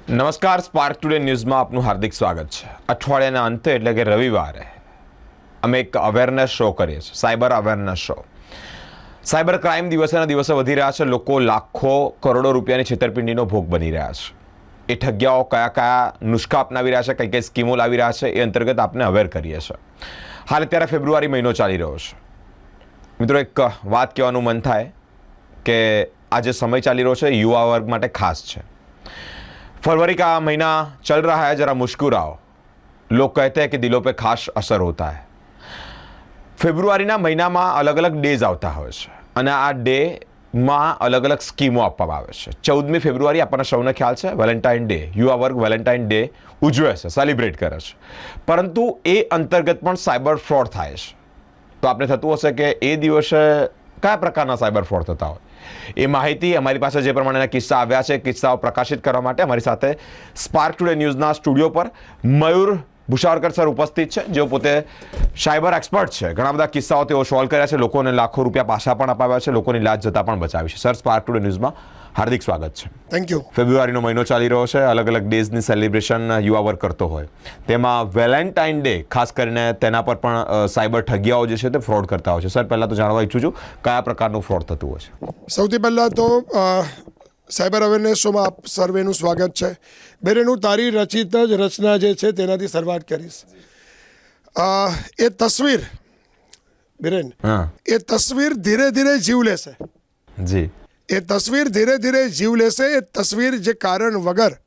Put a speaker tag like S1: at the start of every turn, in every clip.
S1: નમસ્કાર, spark today ન્યૂઝમાં આપનું હાર્દિક સ્વાગત છે. અઠવાડિયાના અંતે એટલે કે રવિવારે અમે એક અવેરનેસ શો કરીએ છીએ, cyber awareness show. Cyber crime દિવસેના દિવસે વધી રહ્યા છે. લોકો લાખો કરોડો રૂપિયાની છેતરપિંડીનો ભોગ બની રહ્યા છે. એ ઠગ્યાઓ કયા કયા નુસ્ખા અપનાવી રહ્યા છે, કઈ કઈ સ્કીમો લાવી રહ્યા છે, એ અંતર્ગત આપને અવેર કરીએ છીએ. હાલ અત્યારે ફેબ્રુઆરી મહિનો ચાલી રહ્યો છે. મિત્રો, એક વાત કહેવાનું મન થાય કે આ જે સમય ચાલી રહ્યો છે યુવા વર્ગ માટે ખાસ છે. फरवरी का महीना चल रहा है, जरा मुस्कुराओ. लोग कहते हैं कि दिलों पे खास असर होता है. ફેબ્રુઆરીના મહિનામાં અલગ અલગ ડેઝ આવતા હોય છે અને આ ડેમાં અલગ અલગ સ્કીમો આપવામાં આવે છે. 14મી ફેબ્રુઆરી આપણને સૌને ખ્યાલ છે, વેલેન્ટાઇન ડે. યુવા વર્ગ વેલેન્ટાઇન ડે ઉજવે છે, સેલિબ્રેટ કરે છે. પરંતુ એ અંતર્ગત પણ સાયબર ફ્રોડ થાય છે. તો આપણે થતું હશે કે એ દિવસે કયા પ્રકારના સાયબર ફ્રોડ થતા હોય, એ માહિતી અમારી પાસે જે પ્રમાણેના કિસ્સા આવ્યા છે, કિસ્સાઓ પ્રકાશિત કરવા માટે અમારી સાથે સ્પાર્ક ટુડે ન્યૂઝના સ્ટુડિયો પર મયુર ભુસાવરકર સર ઉપસ્થિત છે, જેઓ પોતે સાયબર એક્સપર્ટ છે. ઘણા બધા કિસ્સાઓ તેઓ સોલ્વ કર્યા છે, લોકોને લાખો રૂપિયા પાછા પણ અપાવ્યા છે, લોકોની લાજ જતા પણ બચાવી છે. સર, સ્પાર્ક ટુડે ન્યૂઝમાં હાર્દિક સ્વાગત છે.
S2: Thank you.
S1: ફેબ્રુઆરીનો મહિનો ચાલી રહ્યો છે, અલગ અલગ ડેઝની સેલિબ્રેશન યુવા વર્ગ કરતો હોય, તેમાં વેલેન્ટાઇન ડે ખાસ કરીને તેના પર પણ સાયબર ઠગિયાઓ જે છે તે ફ્રોડ કરતા હોય છે. સર, પહેલાં તો જાણવા ઈચ્છું છું કયા પ્રકારનું ફ્રોડ થતું હોય છે.
S2: સૌથી પહેલાં તો સાયબર અવેરનેસ શોમાં આપ સર્વેનું સ્વાગત છે. બેરેનું તારી રચિત જ રચના જે છે તેનાથી શરૂઆત કરીશ. એ તસવીર બેરેન, એ તસવીર ધીરે ધીરે જીવ લેશે.
S1: જી.
S2: એ તસવીર ધીરે ધીરે જીવ લેશે. એ તસવીર જે કારણ વગર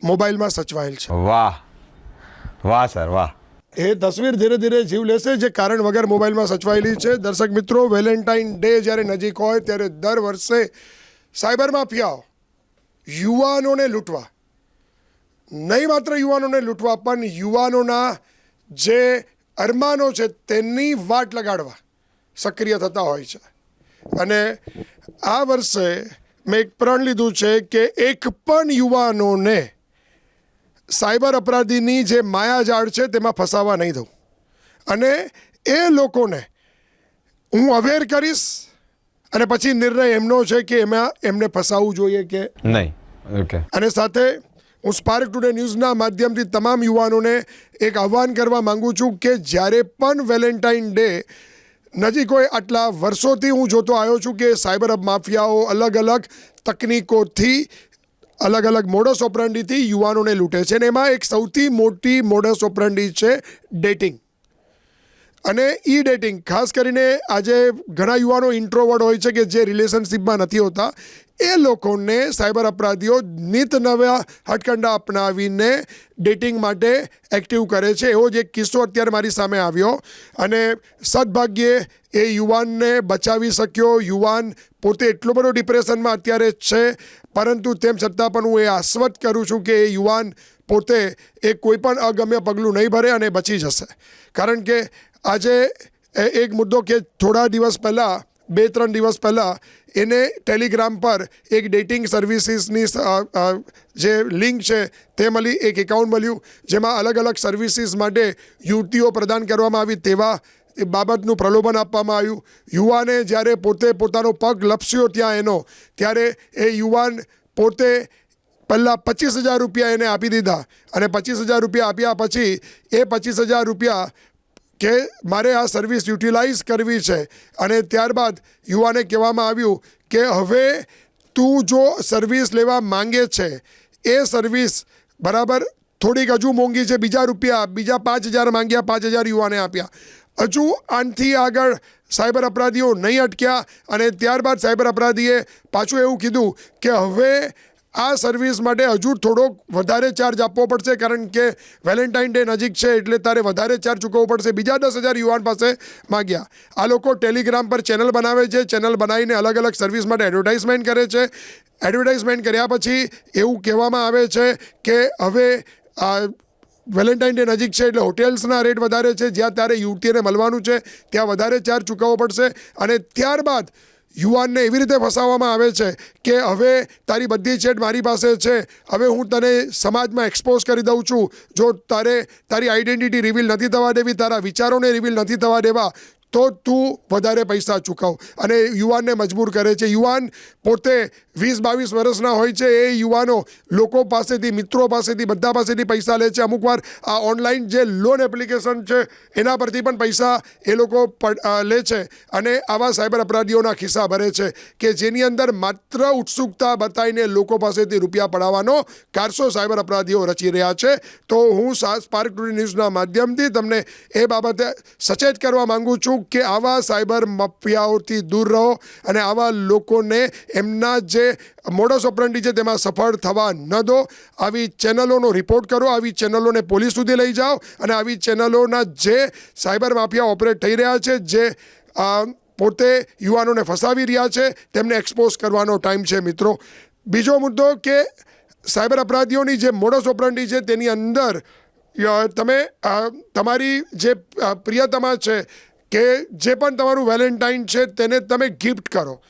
S2: મોબાઈલમાં સચવાયેલ છે.
S1: વાહ વાહ સર, વાહ.
S2: એ તસવીર ધીરે ધીરે જીવ લેશે જે કારણ વગર મોબાઈલમાં સચવાયેલી છે. દર્શક મિત્રો, વેલેન્ટાઇન ડે જ્યારે નજીક હોય ત્યારે દર વર્ષે સાયબર માફિયાઓ યુવાનોને લૂંટવા, નહીં માત્ર યુવાનોને લૂંટવા પણ યુવાનોના જે અરમાનો છે તેની વાટ લગાડવા સક્રિય થતા હોય છે. અને આ વર્ષે મેં એક પ્રણ લીધું છે કે એક પણ યુવાનોને સાયબર અપરાધીની જે માયાજાળ છે તેમાં ફસાવા નહીં દઉં. અને એ લોકોને હું અવેર કરીશ અને પછી નિર્ણય એમનો છે કે એમાં એમને ફસાવવું જોઈએ કે
S1: નહીં. ઓકે.
S2: અને સાથે હું સ્પાર્ક ટુડે ન્યૂઝના માધ્યમથી તમામ યુવાનોને એક આહ્વાન કરવા માંગુ છું કે જ્યારે પણ વેલેન્ટાઇન ડે નજીક હોય, આટલા વર્ષોથી હું જોતો આવ્યો છું કે સાયબર માફિયાઓ અલગ અલગ તકનીકોથી, અલગ અલગ મોડસ ઓપરન્ડીથી યુવાનોને લૂંટે છે. અને એમાં એક સૌથી મોટી મોડસ ઓપરન્ડી છે ડેટિંગ અને ઈ ડેટિંગ. ખાસ કરીને આજે ઘણા યુવાનો ઇન્ટ્રોવર્ડ હોય છે કે જે રિલેશનશિપમાં નથી હોતા. એ લોકોને સાયબર અપરાધીઓ નિત નવા હટકંડા અપનાવીને ડેટિંગ માટે એક્ટિવ કરે છે. એવો જ એક કિસ્સો અત્યારે મારી સામે આવ્યો અને સદભાગ્યે એ યુવાનને બચાવી શક્યો. યુવાન પોતે એટલો બધો ડિપ્રેશનમાં અત્યારે છે, પરંતુ તેમ છતાં પણ હું એ આશ્વસ્ત કરું છું કે એ યુવાન પોતે એ કોઈ પણ અગમ્ય પગલું નહીં ભરે અને બચી જશે. કારણ કે આજે એક મુદ્દો કે થોડા દિવસ પહેલાં, 2-3 દિવસ પહેલાં એને ટેલિગ્રામ પર એક ડેટિંગ સર્વિસીસની જે લિંક છે તે મળી, એક એકાઉન્ટ મળ્યું જેમાં અલગ અલગ સર્વિસીસ માટે યુવતીઓ પ્રદાન કરવામાં આવી તેવા એ બાબતનું પ્રલોભન આપવામાં આવ્યું. યુવાને જ્યારે પોતે પોતાનો પગ લપસ્યો ત્યાં એનો, ત્યારે એ યુવાન પોતે પહેલાં 25,000 રૂપિયા એને આપી દીધા અને 25,000 રૂપિયા આપ્યા પછી એ 25,000 રૂપિયા કે મારે આ સર્વિસ યુટિલાઇઝ કરવી છે અને ત્યારબાદ યુવાને કહેવામાં આવ્યું કે હવે તું જો સર્વિસ લેવા માંગે છે, એ સર્વિસ બરાબર થોડીક હજુ મોંઘી છે, બીજા 5,000 માંગ્યા, 5,000 યુવાને આપ્યા. હજુ આનાથી આગળ સાયબર અપરાધીઓ નહીં અટક્યા અને ત્યારબાદ સાયબર અપરાધીએ પાછું એવું કીધું કે હવે આ સર્વિસ માટે હજુ થોડોક વધારે ચાર્જ આપવો પડશે, કારણ કે વેલેન્ટાઇન ડે નજીક છે એટલે તારે વધારે ચાર્જ ચૂકવવો પડશે. બીજા 10,000 યુવાન પાસે માગ્યા. આ લોકો ટેલિગ્રામ પર ચેનલ બનાવે છે, ચેનલ બનાવીને અલગ અલગ સર્વિસ માટે એડવર્ટાઇઝમેન્ટ કરે છે. એડવર્ટાઇઝમેન્ટ કર્યા પછી એવું કહેવામાં આવે છે કે હવે આ વેલેન્ટાઇન ડે નજીક છે એટલે હોટેલ્સના રેટ વધારે છે, જ્યાં તારે યુવતીને મળવાનું છે ત્યાં વધારે ચાર્જ ચૂકવવો પડશે. અને ત્યારબાદ યુવાનને એવી રીતે ફસાવવામાં આવે છે કે હવે તારી બધી ચેટ મારી પાસે છે, હવે હું તને સમાજમાં એક્સપોઝ કરી દઉં છું, જો તારી આઈડેન્ટિટી રિવીલ નથી થવા દેવી, તારા વિચારોને રિવીલ નથી થવા દેવા, તો તું વધારે પૈસા ચૂકવ. અને યુવાનને મજબૂર કરે છે. યુવાન પોતે 20-22 વર્ષના હોય છે. એ યુવાનો લોકો પાસેથી, મિત્રો પાસેથી, બધા પાસેથી પૈસા લે છે. અમુક વાર આ ઓનલાઈન જે લોન એપ્લિકેશન છે એના પરથી પણ પૈસા એ લોકો લે છે અને આવા સાયબર અપરાધીઓના ખિસ્સા ભરે છે કે જેની અંદર માત્ર ઉત્સુકતા બતાવીને લોકો પાસેથી રૂપિયા પડાવવાનો કારસો સાયબર અપરાધીઓ રચી રહ્યા છે. તો હું સ્પાર્ક ટુડે ન્યૂઝના માધ્યમથી તમને એ બાબતે સચેત કરવા માંગુ છું કે આવા સાયબર માફિયાઓથી દૂર રહો અને આવા લોકોને એમના જે મોડસ ઓપરન્ડી છે તેમાં સફળ થવા ન દો. આવી ચેનલોનો રિપોર્ટ કરો, આવી ચેનલોને પોલીસ સુધી લઈ જાઓ અને આવી ચેનલોના જે સાયબર માફિયા ઓપરેટ થઈ રહ્યા છે, જે પોતે યુવાનોને ફસાવી રહ્યા છે, તેમને એક્સપોઝ કરવાનો ટાઈમ છે મિત્રો. બીજો મુદ્દો કે સાયબર અપરાધીઓની જે મોડસ ઓપરન્ડી છે તેની અંદર તમે તમારી જે પ્રિયતમા છે કે જે પણ તમારું વેલેન્ટાઇન છે તેને તમે ગિફ્ટ કરો.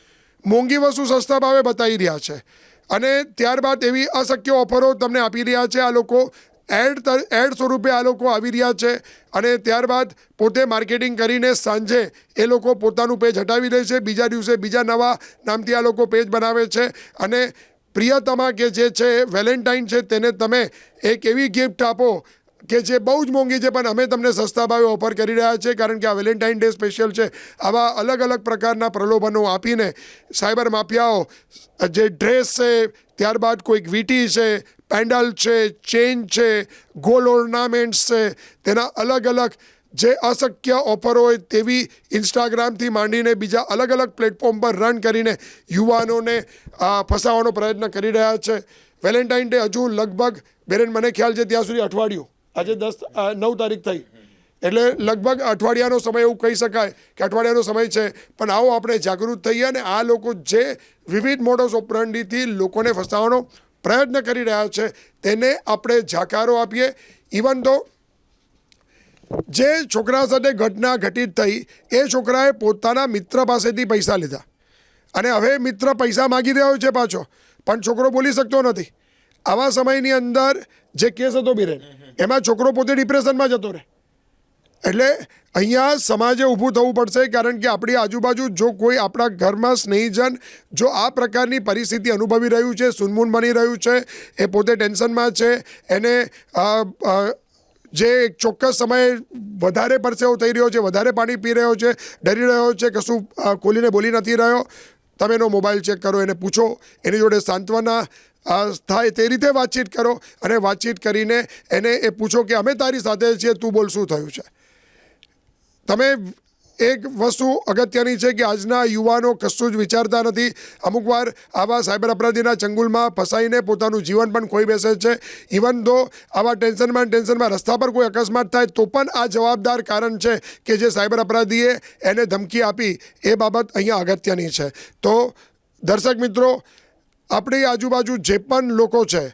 S2: મોંઘી વસ્તુ સસ્તા ભાવે બતાવી રહ્યા છે અને ત્યારબાદ એવી અશક્ય ઓફરો તમને આપી રહ્યા છે. આ લોકો એડ સ્વરૂપે આ લોકો આવી રહ્યા છે અને ત્યારબાદ પોતે માર્કેટિંગ કરીને સાંજે એ લોકો પોતાનું પેજ હટાવી દે છે. બીજા દિવસે બીજા નવા નામથી આ લોકો પેજ બનાવે છે અને પ્રિયતમા કે જે છે વેલેન્ટાઇન છે તેને તમે એક એવી ગિફ્ટ આપો કે જે બહુ જ મોંઘી છે પણ અમે તમને સસ્તા ભાવે ઓફર કરી રહ્યા છે કારણ કે આ વેલેન્ટાઇન ડે સ્પેશિયલ છે. આવા અલગ અલગ પ્રકારના પ્રલોભનો આપીને સાયબર માફિયાઓ જે ડ્રેસ છે, ત્યારબાદ કોઈક વીટી છે, પેન્ડલ છે, ચેઇન છે, ગોલ્ડ ઓર્નામેન્ટ્સ છે, તેના અલગ અલગ જે અશક્ય ઓફરો હોય તેવી ઇન્સ્ટાગ્રામથી માંડીને બીજા અલગ અલગ પ્લેટફોર્મ પર રન કરીને યુવાનોને ફસાવવાનો પ્રયત્ન કરી રહ્યા છે. વેલેન્ટાઇન ડે હજુ લગભગ બેરેન મને ખ્યાલ છે ત્યાં સુધી અઠવાડિયું, આજે 9 તારીખ થઈ એટલે લગભગ અઠવાડિયાનો સમય એવું કહી શકાય કે અઠવાડિયાનો સમય છે. પણ આવો આપણે જાગૃત થઈએ અને આ લોકો જે વિવિધ મોડસ ઓપરન્ડીથી લોકોને ફસાવવાનો પ્રયત્ન કરી રહ્યા છે તેને આપણે જાકારો આપીએ. ઇવન તો જે છોકરા સાથે ઘટના ઘટિત થઈ એ છોકરાએ પોતાના મિત્ર પાસેથી પૈસા લીધા અને હવે મિત્ર પૈસા માગી રહ્યો છે પાછો, પણ છોકરો બોલી શકતો નથી. આવા સમયની અંદર જે કેસ હતો બિરેન એમાં છોકરો પોતે ડિપ્રેશનમાં જતો રહે. એટલે અહીંયા સમાજે ઊભું થવું પડશે કારણ કે આપણી આજુબાજુ જો કોઈ આપણા ઘરમાં સ્નેહીજન જો આ પ્રકારની પરિસ્થિતિ અનુભવી રહ્યું છે, સુનમૂન બની રહ્યું છે, એ પોતે ટેન્શનમાં છે, એને જે એક ચોક્કસ સમયે વધારે પરસેવો થઈ રહ્યો છે, વધારે પાણી પી રહ્યો છે, ડરી રહ્યો છે, કશું ખોલીને બોલી નથી રહ્યો, તમે એનો મોબાઈલ ચેક કરો, એને પૂછો, એની જોડે સાંત્વના થાય તે રીતે વાતચીત કરો અને વાતચીત કરીને એને એ પૂછો કે અમે તારી સાથે છીએ, તું બોલ શું થયું છે. તમે એક વસ્તુ અગત્યની છે કે આજના યુવાનો કશું જ વિચારતા નથી. અમુક વાર આવા સાયબર અપરાધીના ચંગુલમાં ફસાઈને પોતાનું જીવન પણ ખોઈ બેસે છે. ઇવન ધો આવા ટેન્શનમાં રસ્તા પર કોઈ અકસ્માત થાય તો પણ આ જવાબદાર કારણ છે કે જે સાયબર અપરાધીએ એને ધમકી આપી. એ બાબત અહીંયા અગત્યની છે. તો દર્શક મિત્રો, આપણી આજુબાજુ જે પણ લોકો છે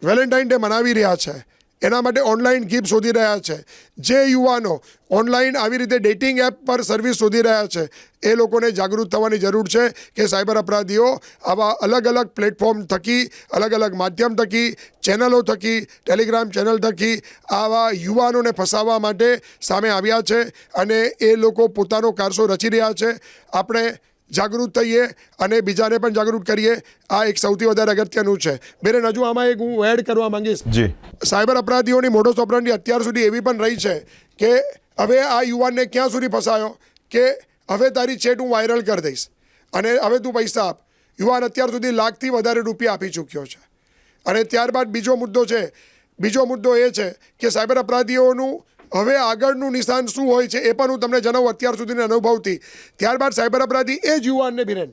S2: વેલેન્ટાઇન ડે મનાવી રહ્યા છે, એના માટે ઓનલાઈન ગિફ્ટ શોધી રહ્યા છે, જે યુવાનો ઓનલાઈન આવી રીતે ડેટિંગ એપ પર સર્વિસ શોધી રહ્યા છે, એ લોકોને જાગૃત થવાની જરૂર છે કે સાયબર અપરાધીઓ આવા અલગ અલગ પ્લેટફોર્મ થકી, અલગ અલગ માધ્યમ થકી, ચેનલો થકી, ટેલિગ્રામ ચેનલ થકી આવા યુવાનોને ફસાવવા માટે સામે આવ્યા છે અને એ લોકો પોતાનો કારસો રચી રહ્યા છે. આપણે જાગૃત થઈએ અને બીજાને પણ જાગૃત કરીએ. આ એક સૌથી વધારે અગત્યનું છે. બેન, હજુ આમાં એક હું એડ કરવા માંગીશ.
S1: જી,
S2: સાયબર અપરાધીઓની મોડસ ઓપરન્ડી અત્યાર સુધી એવી પણ રહી છે કે હવે આ યુવાનને ક્યાં સુધી ફસાયો કે હવે તારી ચેટ હું વાયરલ કરી દઈશ અને હવે તું પૈસા આપ. યુવાન અત્યાર સુધી લાખથી વધારે રૂપિયા આપી ચૂક્યો છે. અને ત્યારબાદ બીજો મુદ્દો એ છે કે સાયબર અપરાધીઓનું હવે આગળનું નિશાન શું હોય છે એ પણ હું તમને જણાવું અત્યાર સુધીના અનુભવથી. ત્યારબાદ સાયબર અપરાધી એ જ યુવાનને બિરેન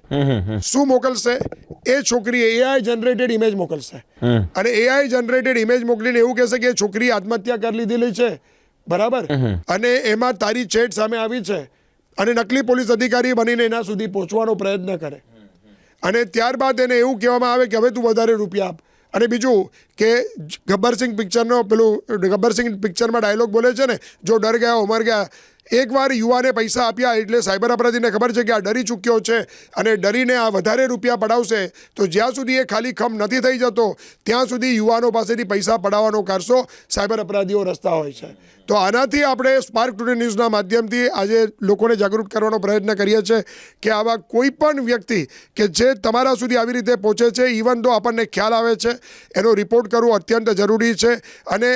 S2: શું મોકલશે? એ છોકરી એઆઈ જનરેટેડ ઇમેજ મોકલશે અને એઆઈ જનરેટેડ ઇમેજ મોકલીને એવું કહેશે કે છોકરી આત્મહત્યા કરી લીધેલી છે, બરાબર, અને એમાં તારી ચેટ સામે આવી છે અને નકલી પોલીસ અધિકારી બનીને એના સુધી પહોંચવાનો પ્રયત્ન કરે અને ત્યારબાદ એને એવું કહેવામાં આવે કે હવે તું વધારે રૂપિયા આપ. અને બીજું કે ગબ્બર સિંહ પિક્ચરમાં ડાયલોગ બોલે છે ને, જો ડર ગયા ઉમર ગયા, એકવાર યુવાને પૈસા આપ્યા એટલે સાયબર અપરાધીને ખબર છે કે આ ડરી ચૂક્યો છે અને ડરીને આ વધારે રૂપિયા પડાવશે, તો જ્યાં સુધી એ ખાલી ખમ નથી થઈ જતો ત્યાં સુધી યુવાનો પાસેથી પૈસા પડાવવાનો કારસો સાયબર અપરાધીઓ રસ્તા હોય છે. તો આનાથી આપણે સ્પાર્ક ટુડે ન્યૂઝના માધ્યમથી આજે લોકોને જાગૃત કરવાનો પ્રયત્ન કરીએ છીએ કે આવા કોઈ પણ વ્યક્તિ કે જે તમારા સુધી આવી રીતે પહોંચે છે, ઇવન તો આપણને ખ્યાલ આવે છે, એનો રિપોર્ટ કરવો અત્યંત જરૂરી છે. અને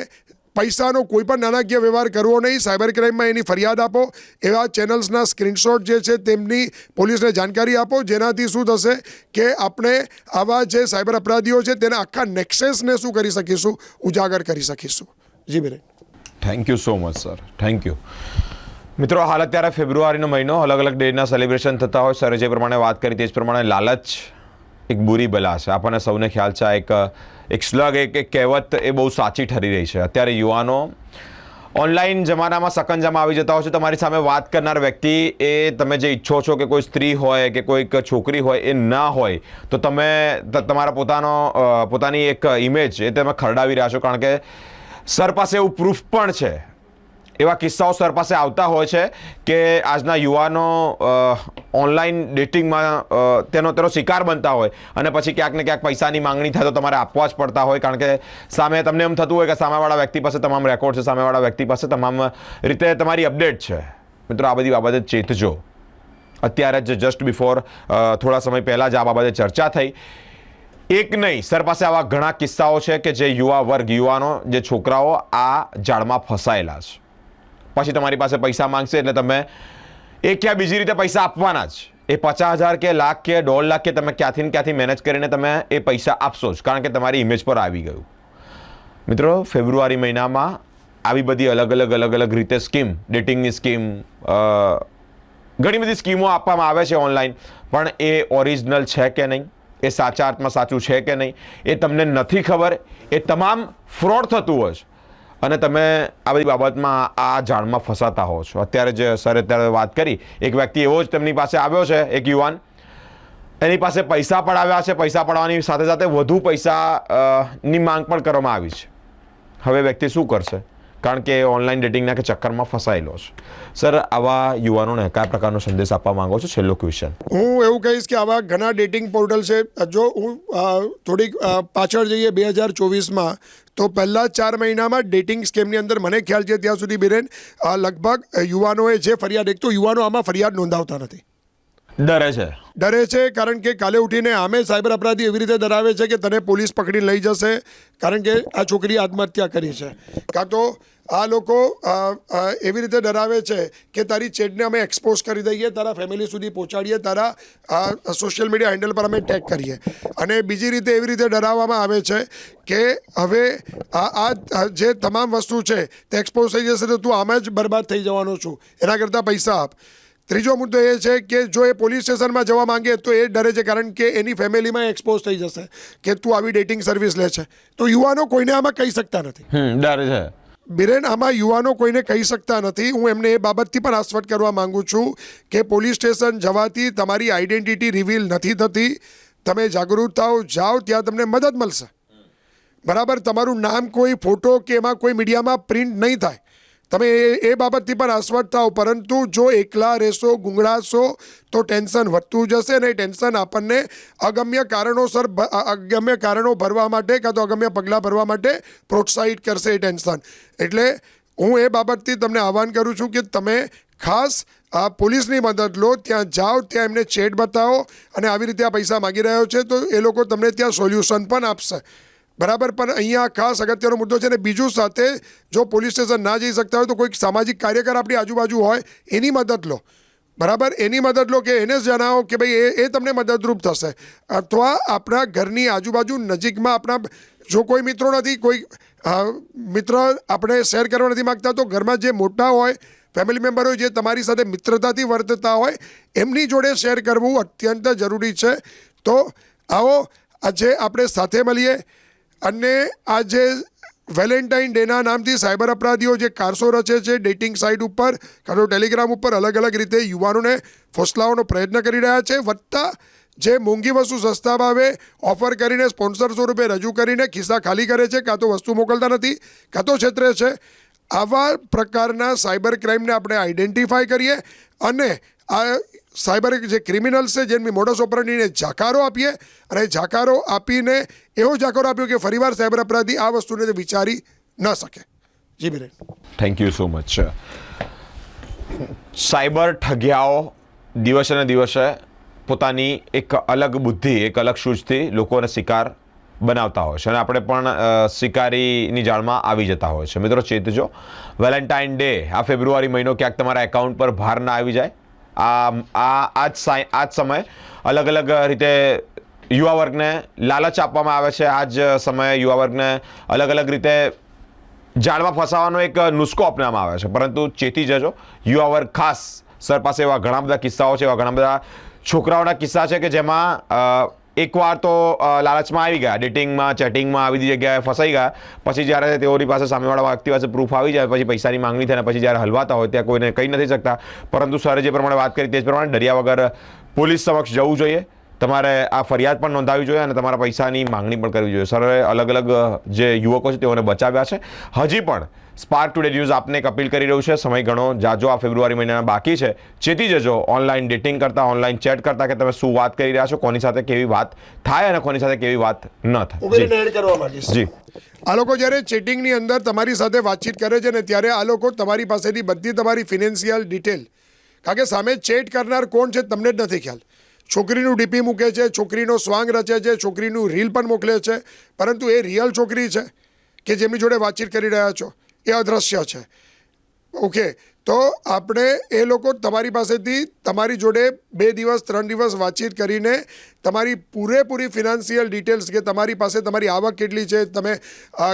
S2: પૈસાનો કોઈ પણ નાણાકીય વ્યવહાર કરવો નહીં. સાયબર ક્રાઇમમાં એની ફરિયાદ આપો. એવા ચેનલ્સના સ્ક્રીનશોટ જે છે તેમની પોલીસને જાણકારી આપો, જેનાથી શું થશે કે આપણે આવા જે સાયબર અપરાધીઓ છે તેના આખા નેક્સેસને શું કરી શકીશું, ઉજાગર કરી શકીશું. જી Biren,
S1: thank you so much sir, thank you. મિત્રો, હાલ અત્યારે ફેબ્રુઆરીનો મહિનો, અલગ અલગ ડેના સેલિબ્રેશન થતા હોય. સરે જે પ્રમાણે વાત કરી તે જ પ્રમાણે લાલચ એક બુરી બલા છે. આપણને સૌને ખ્યાલ છે. એક સ્લગ, એક કહેવત એ બહુ સાચી ઠરી રહી છે. અત્યારે યુવાનો ઓનલાઈન જમાનામાં સકંજામાં આવી જતા હોય છે. તમારી સામે વાત કરનાર વ્યક્તિ એ તમે જે ઈચ્છો છો કે કોઈ સ્ત્રી હોય કે કોઈક છોકરી હોય એ ના હોય, તો તમે તમારા પોતાની એક ઇમેજ એ તમે ખરડાવી રહ્યા છો. કારણ કે સર પાસે એવું પ્રૂફ પણ છે. એવા કિસ્સાઓ સર પાસે આવતા હોય છે કે આજના યુવાનો ઓનલાઈન ડેટિંગમાં તેનો શિકાર બનતા હોય અને પછી ક્યાંક ને ક્યાંક પૈસાની માંગણી થાય તો તમારે આપવા જ પડતા હોય. કારણ કે સામે તમને એમ થતું હોય કે સામેવાળા વ્યક્તિ પાસે તમામ રેકોર્ડ છે, સામેવાળા વ્યક્તિ પાસે તમામ રીતે તમારી અપડેટ છે. મિત્રો, આ બધી બાબતે ચેતજો. અત્યારે જ જસ્ટ બિફોર થોડા સમય પહેલાં જ આ બાબતે ચર્ચા થઈ. એક નહીં, સર પાસે આવા ઘણા કિસ્સાઓ છે કે જે યુવાનો, જે છોકરાઓ આ જાળમાં ફસાયેલા છે. પછી તમારી પાસે પૈસા માંગશે એટલે તમે એક ક્યાં બીજી રીતે પૈસા આપવાના જ. એ 50,000 કે લાખ કે 1.5 લાખ કે તમે ક્યાંથી મેનેજ કરીને તમે એ પૈસા આપશો જ, કારણ કે તમારી ઇમેજ પર આવી ગયું. મિત્રો, ફેબ્રુઆરી મહિનામાં આવી બધી અલગ અલગ રીતે સ્કીમ, ડેટિંગની સ્કીમ, ઘણી બધી સ્કીમો આપવામાં આવે છે ઓનલાઈન. પણ એ ઓરિજિનલ છે કે નહીં, એ સાચા અર્થમાં સાચું છે કે નહીં, એ તમને નથી ખબર. એ તમામ ફ્રોડ થતું હોય છે અને તમે આ બધી બાબતમાં આ જાળમાં ફસાતા હો છો. અત્યારે જે સરે વાત કરી, એક વ્યક્તિ એવો જ તેમની પાસે આવ્યો છે, એક યુવાન. એની પાસે પૈસા પડાવ્યા છે. પૈસા પડાવવાની સાથે સાથે વધુ પૈસાની માંગ પણ કરવામાં આવી છે. હવે વ્યક્તિ શું કરશે? કારણ કે ઓનલાઈન ડેટિંગના કે ચક્કરમાં ફસાયેલો છે. સર, આવા યુવાનોને કયા પ્રકારનો સંદેશ આપવા માંગો છો? છેલ્લો ક્વેશ્ચન
S2: હું એવું કહીશ કે આવા ઘણા ડેટિંગ પોર્ટલ છે. જો હું થોડીક પાછળ જઈએ 2024માં, તો પહેલા 4 મહિનામાં ડેટિંગ સ્કેમની અંદર મને ખ્યાલ છે ત્યાં સુધી બિરેન લગભગ યુવાનોએ જે ફરિયાદ, એક તો યુવાનો આમાં ફરિયાદ નોંધાવતા નથી, ડરે છે. કારણ કે કાલે ઉઠીને આમે સાયબર અપરાધી એવી રીતે ડરાવે છે કે તને પોલીસ પકડી લઈ જશે, કારણ કે આ છોકરીએ આત્મહત્યા કરી છે. કાં તો આ લોકો એવી રીતે ડરાવે છે કે તારી ચેટને અમે એક્સપોઝ કરી દઈએ, તારા ફેમિલી સુધી પહોંચાડીએ, તારા સોશિયલ મીડિયા હેન્ડલ પર અમે ટેગ કરીએ. અને બીજી રીતે એવી રીતે ડરાવવામાં આવે છે કે હવે આ જે તમામ વસ્તુ છે તે એક્સપોઝ થઈ જશે તો તું આમાં જ બરબાદ થઈ જવાનો છું, એના કરતાં પૈસા આપ. ત્રીજો મુદ્દો એ છે કે જો એ પોલીસ સ્ટેશનમાં જવા માંગે તો એ ડરે છે, કારણ કે એની ફેમિલીમાં એક્સપોઝ થઈ જશે કે તું આવી ડેટિંગ સર્વિસ લે છે. તો યુવાનો કોઈને આમાં કહી શકતા નથી.
S1: ડરે છે
S2: બિરેન, આમાં યુવાનો કોઈને કહી શકતા નથી. હું એમને એ બાબતથી પણ આશ્વત કરવા માંગુ છું કે પોલીસ સ્ટેશન જવાથી તમારી આઈડેન્ટિટી રિવીલ નથી થતી. તમે જાગૃત થાઓ, જાઓ, ત્યાં તમને મદદ મળશે. બરાબર, તમારું નામ કોઈ ફોટો કે એમાં કોઈ મીડિયામાં પ્રિન્ટ નહીં થાય. તમે એ બાબતથી પણ આશ્વત થાઓ. પરંતુ જો એકલા રહેશો, ગુંગળાશો તો ટેન્શન વધતું જશે અને એ ટેન્શન આપણને અગમ્ય કારણો ભરવા માટે કાં તો અગમ્ય પગલાં ભરવા માટે પ્રોત્સાહિત કરશે એ ટેન્શન. એટલે હું એ બાબતથી તમને આહવાન કરું છું કે તમે ખાસ આ પોલીસની મદદ લો, ત્યાં જાઓ, ત્યાં એમને ચેટ બતાવો અને આવી રીતે આ પૈસા માગી રહ્યો છે તો એ લોકો તમને ત્યાં સોલ્યુશન પણ આપશે. બરાબર, પણ અહીંયા ખાસ અગત્યનો મુદ્દો છે. ને બીજું સાથે, જો પોલીસ સ્ટેશન ના જઈ શકતા હોય તો કોઈક સામાજિક કાર્યકર આપણી આજુબાજુ હોય એની મદદ લો. બરાબર, એની મદદ લો કે એને જ જણાવો કે ભાઈ એ તમને મદદરૂપ થશે. અથવા આપણા ઘરની આજુબાજુ નજીકમાં આપણા જો કોઈ મિત્રો નથી, કોઈ મિત્ર આપણે શેર કરવા નથી માગતા, તો ઘરમાં જે મોટા હોય, ફેમિલી મેમ્બર હોય, જે તમારી સાથે મિત્રતાથી વર્તતા હોય, એમની જોડે શેર કરવું અત્યંત જરૂરી છે. તો આવો આજે આપણે સાથે મળીએ અને આજે વેલેન્ટાઇન ડેના નામથી સાયબર અપરાધીઓ જે કારસો રચે છે ડેટિંગ સાઇટ ઉપર, કાં તો ટેલિગ્રામ ઉપર, અલગ અલગ રીતે યુવાનોને ફોસલાવવાનો પ્રયત્ન કરી રહ્યા છે. વધતા જે મોંઘી વસ્તુ સસ્તા ભાવે ઓફર કરીને, સ્પોન્સર સ્વરૂપે રજૂ કરીને ખિસ્સા ખાલી કરે છે, કાં તો વસ્તુ મોકલતા નથી, કાં તો છેતરે છે. આવા પ્રકારના સાયબર ક્રાઇમને આપણે આઈડેન્ટિફાય કરીએ અને આ સાયબર જે ક્રિમિનલ્સ છે જેમની મોડસ ઓપરેન્ડીને જાકારો આપીએ અને જાકારો આપીને એવો જાકારો આપ્યો કે ફરીવાર સાયબર અપરાધી આ વસ્તુને વિચારી ન શકે. જી Biren,
S1: thank you so much. Cyber ઠગિયાઓ દિવસે ને દિવસે પોતાની એક અલગ બુદ્ધિ, એક અલગ સૂઝથી લોકોને શિકાર બનાવતા હોય છે અને આપણે પણ શિકારીની જાળમાં આવી જતા હોય છે. મિત્રો ચેતજો, વેલેન્ટાઇન ડે, આ ફેબ્રુઆરી મહિનો ક્યાંક તમારા એકાઉન્ટ પર ભાર ના આવી જાય. આ જ સમયે અલગ અલગ રીતે યુવા વર્ગને લાલચ આપવામાં આવે છે. આ જ સમયે યુવા વર્ગને અલગ અલગ રીતે જાળમાં ફસાવાનો એક નુસ્ખો અપનાવવામાં આવે છે. પરંતુ ચેતી જજો, યુવા વર્ગ ખાસ. સર પાસે એવા ઘણા બધા કિસ્સાઓ છે, એવા ઘણા બધા છોકરાઓના કિસ્સા છે કે જેમાં એકવાર તો લાલચમાં આવી ગયા, ડેટિંગમાં, ચેટિંગમાં આવી જગ્યાએ ફસાઈ ગયા. પછી જ્યારે તેઓની પાસે સામેવાળા વ્યક્તિ પાસે પ્રૂફ આવી જાય, પછી પૈસાની માંગણી થાય, પછી જ્યારે હલવાતા હોય ત્યાં કોઈને કહી નથી શકતા. પરંતુ સરે જે પ્રમાણે વાત કરી તે જ પ્રમાણે ડર્યા વગર પોલીસ સમક્ષ જવું જોઈએ. તમારે આ ફરિયાદ પણ નોંધાવવી જોઈએ અને તમારા પૈસાની માંગણી પણ કરવી જોઈએ. સરે અલગ અલગ જે યુવકો છે તેઓને બચાવ્યા છે. હજી પણ સ્પાર્ક ટુડે ન્યૂઝ આપને એક અપીલ કરી રહ્યું છે, સમય ઘણો જાજો આ ફેબ્રુઆરી મહિનાના બાકી છે. ચેતી જજો ઓનલાઈન ડેટિંગ કરતા, ઓનલાઈન ચેટ કરતા કે તમે શું વાત કરી રહ્યા છો, કોની સાથે કેવી વાત થાય અને કોની સાથે કેવી વાત ન થાય. જી,
S2: આ લોકો જ્યારે ચેટિંગની અંદર તમારી સાથે વાતચીત કરે છે ને ત્યારે આ લોકો તમારી પાસેથી બધી તમારી ફિનાન્શિયલ ડિટેલ, કારણ કે સામે ચેટ કરનાર કોણ છે તમને જ નથી ખ્યાલ. છોકરીનું ડીપી મૂકે છે, છોકરીનો સ્વાંગ રચે છે, છોકરીનું રીલ પણ મોકલે છે, પરંતુ એ રિયલ છોકરી છે કે જેમની જોડે વાતચીત કરી રહ્યા છો એ અદૃશ્ય છે. ઓકે, તો આપણે એ લોકો તમારી પાસેથી તમારી જોડે 2 દિવસ 3 દિવસ વાતચીત કરીને તમારી પૂરેપૂરી ફિનાન્શિયલ ડિટેલ્સ, કે તમારી પાસે તમારી આવક કેટલી છે, તમે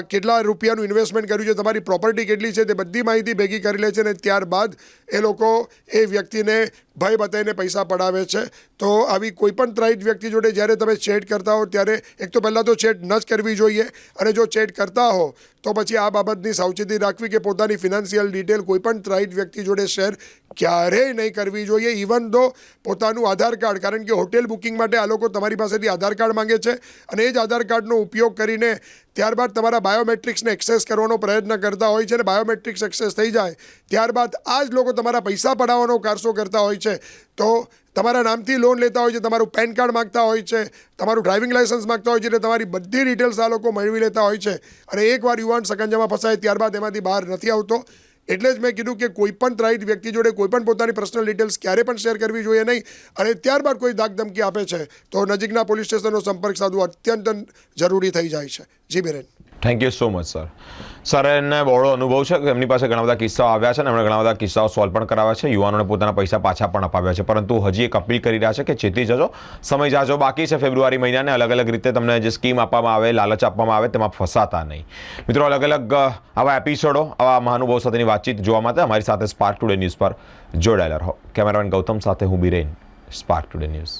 S2: કેટલા રૂપિયાનું ઇન્વેસ્ટમેન્ટ કર્યું છે, તમારી પ્રોપર્ટી કેટલી છે, તે બધી માહિતી ભેગી કરી લે છે અને ત્યારબાદ એ લોકો એ વ્યક્તિને ભય બતાવીને પૈસા પડાવે છે. તો આવી કોઈપણ ત્રાહિત વ્યક્તિ જોડે જ્યારે તમે ચેટ કરતા હો ત્યારે એક તો પહેલાં તો ચેટ ન જ કરવી જોઈએ, અને જો ચેટ કરતા હો તો પછી આ બાબતની સાવચેતી રાખવી કે પોતાની ફિનાન્શિયલ ડિટેલ કોઈપણ ત્રાહિત વ્યક્તિ જોડે શેર ક્યારેય નહીં કરવી જોઈએ. ઇવન દો પોતાનું આધાર કાર્ડ, કારણ કે હોટેલ બુકિંગ માટે આ લોકો તમારી પાસેથી આધાર કાર્ડ માંગે છે અને એ જ આધાર કાર્ડનો ઉપયોગ કરીને ત્યારબાદ તમારા બાયોમેટ્રિક્સને એક્સેસ કરવાનો પ્રયત્ન કરતા હોય છે અને બાયોમેટ્રિક્સ એક્સેસ થઈ જાય ત્યારબાદ આ જ લોકો તમારા પૈસા પડાવવાનો કારસો કરતા હોય છે. તો તમારા નામથી લોન લેતા હોય છે, તમારું પેન કાર્ડ માગતા હોય છે, તમારું ડ્રાઇવિંગ લાઇસન્સ માગતા હોય છે, એટલે તમારી બધી ડિટેલ્સ આ લોકો મેળવી લેતા હોય છે અને એકવાર યુવાન સકંજામાં ફસાય ત્યારબાદ એમાંથી બહાર નથી આવતો. એટલે જ મેં કીધું કે કોઈપણ ત્રાહિત વ્યક્તિ જોડે કોઈપણ પોતાની પર્સનલ ડિટેલ્સ ક્યારે પણ શેર કરવી જોઈએ નહીં. અને ત્યારબાદ કોઈ ધાકધમકી આપે છે તો નજીકના પોલીસ સ્ટેશનનો સંપર્ક સાધવો અત્યંત જરૂરી થઈ જાય છે. જી Biren,
S1: thank you so much sir. Sir એને બહોળો અનુભવ છે કે એમની પાસે ઘણા બધા કિસ્સાઓ આવ્યા છે અને એમણે ઘણા બધા કિસ્સાઓ સોલ્વ પણ કરાવ્યા છે, યુવાનોને પોતાના પૈસા પાછા પણ અપાવ્યા છે. પરંતુ હજી એક અપીલ કરી રહ્યા છે કે ચેતી જજો, સમય જાજો બાકી છે ફેબ્રુઆરી મહિનાને. અલગ અલગ રીતે તમને જે સ્કીમ આપવામાં આવે, લાલચ આપવામાં આવે, તેમાં ફસાતા નહીં. મિત્રો, અલગ અલગ આવા એપિસોડો, આવા મહાનુભાવ સાથેની વાતચીત જોવા માટે અમારી સાથે સ્પાર્ક ટુડે ન્યૂઝ પર જોડાયેલા રહો. કેમેરામેન ગૌતમ સાથે હું બિરેન, સ્પાર્ક ટુડે ન્યૂઝ.